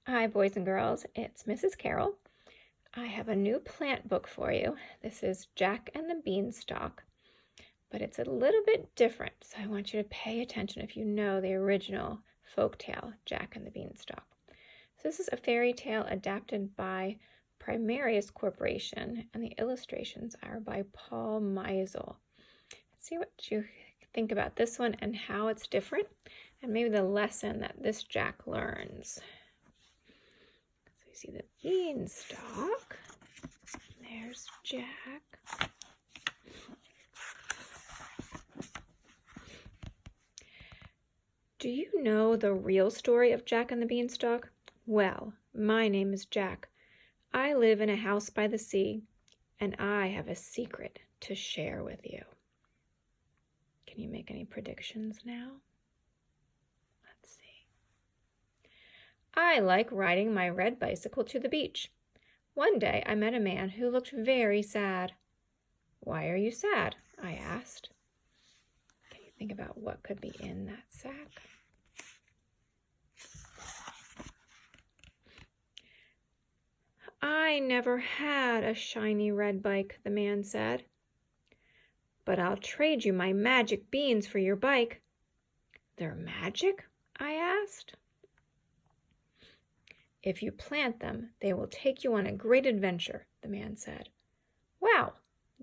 Hi, boys and girls. It's Mrs. Carroll. I have a new plant book for you. This is Jack and the Beanstalk, but it's a little bit different, so I want you to pay attention if you know the original folktale, Jack and the Beanstalk. So this is a fairy tale adapted by Primarius Corporation, and the illustrations are by Paul Meisel. See what you think about this one and how it's different, and maybe the lesson that this Jack learns. See the beanstalk. There's Jack. Do you know the real story of Jack and the Beanstalk? Well, my name is Jack. I live in a house by the sea, and I have a secret to share with you. Can you make any predictions now? Let's see. I like riding my red bicycle to the beach. One day I met a man who looked very sad. "Why are you sad?" I asked. Can you think about what could be in that sack? "I never had a shiny red bike," the man said. "But I'll trade you my magic beans for your bike." "They're magic?" I asked. "If you plant them, they will take you on a great adventure," the man said. Wow,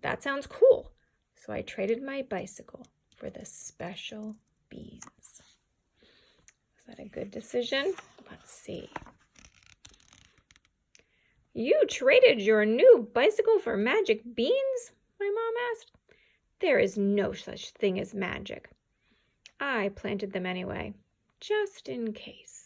that sounds cool. So I traded my bicycle for the special beans. Was that a good decision? Let's see. "You traded your new bicycle for magic beans?" my mom asked. "There is no such thing as magic. I planted them anyway, just in case."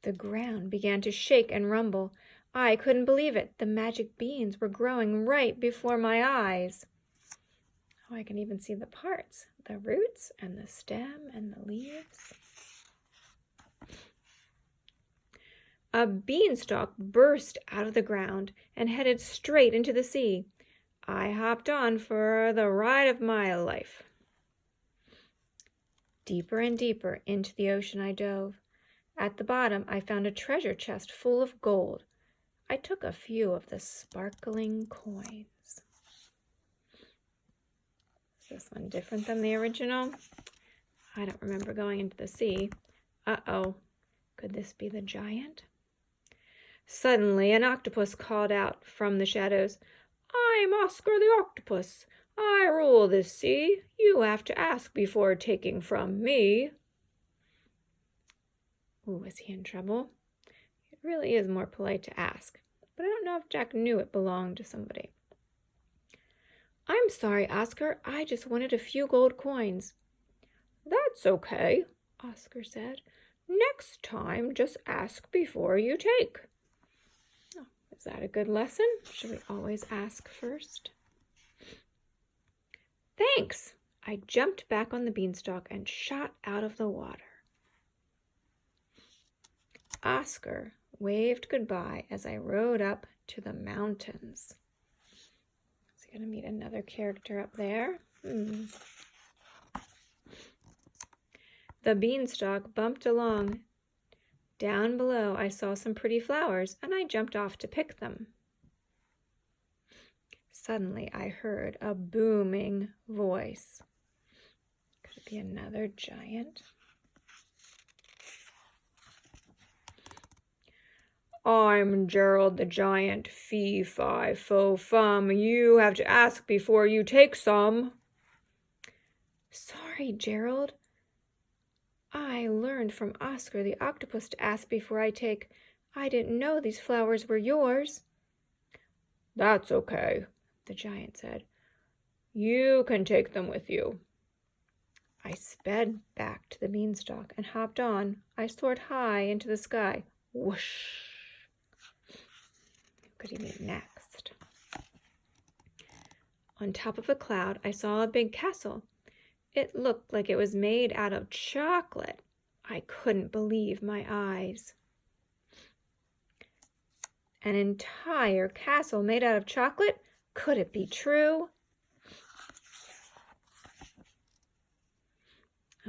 The ground began to shake and rumble. I couldn't believe it. The magic beans were growing right before my eyes. Oh, I can even see the parts, the roots and the stem and the leaves. A beanstalk burst out of the ground and headed straight into the sea. I hopped on for the ride of my life. Deeper and deeper into the ocean I dove. At the bottom, I found a treasure chest full of gold. I took a few of the sparkling coins. Is this one different than the original? I don't remember going into the sea. Uh-oh, could this be the giant? Suddenly, an octopus called out from the shadows. "I'm Oscar the Octopus. I rule this sea. You have to ask before taking from me." Ooh, is he in trouble? It really is more polite to ask, but I don't know if Jack knew it belonged to somebody. "I'm sorry, Oscar. I just wanted a few gold coins." "That's okay," Oscar said. "Next time, just ask before you take." Oh, is that a good lesson? Should we always ask first? "Thanks." I jumped back on the beanstalk and shot out of the water. Oscar waved goodbye as I rode up to the mountains. Is he going to meet another character up there? The beanstalk bumped along. Down below, I saw some pretty flowers, and I jumped off to pick them. Suddenly, I heard a booming voice. Could it be another giant? "I'm Gerald the Giant, fee, fi, fo, fum. You have to ask before you take some." "Sorry, Gerald. I learned from Oscar the Octopus to ask before I take. I didn't know these flowers were yours." "That's okay," the giant said. "You can take them with you." I sped back to the beanstalk and hopped on. I soared high into the sky. Whoosh! What could he mean next? On top of a cloud, I saw a big castle. It looked like it was made out of chocolate. I couldn't believe my eyes. An entire castle made out of chocolate? Could it be true?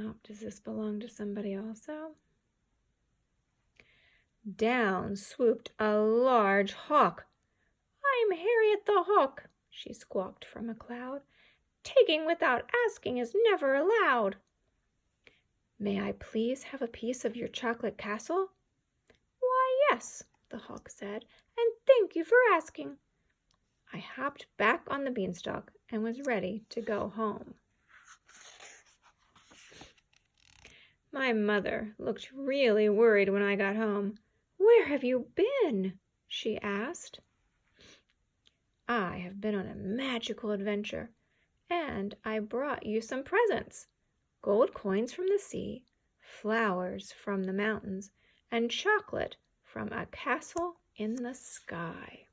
Oh, does this belong to somebody also? Down swooped a large hawk. "I'm Harriet the Hawk," she squawked from a cloud. "Taking without asking is never allowed." "May I please have a piece of your chocolate castle?" "Why, yes," the hawk said, "and thank you for asking." I hopped back on the beanstalk and was ready to go home. My mother looked really worried when I got home. "Where have you been?" she asked. "I have been on a magical adventure, and I brought you some presents. Gold coins from the sea, flowers from the mountains, and chocolate from a castle in the sky."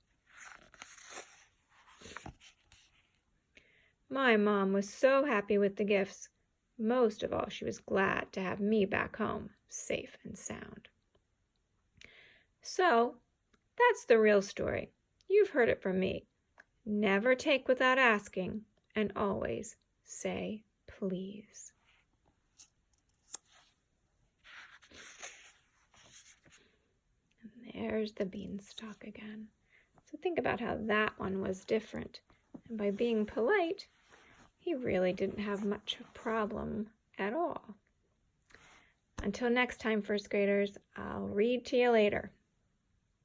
My mom was so happy with the gifts. Most of all, she was glad to have me back home, safe and sound. So, that's the real story. You've heard it from me. Never take without asking, and always say please. And there's the beanstalk again. So think about how that one was different. And by being polite, he really didn't have much problem at all. Until next time, first graders, I'll read to you later.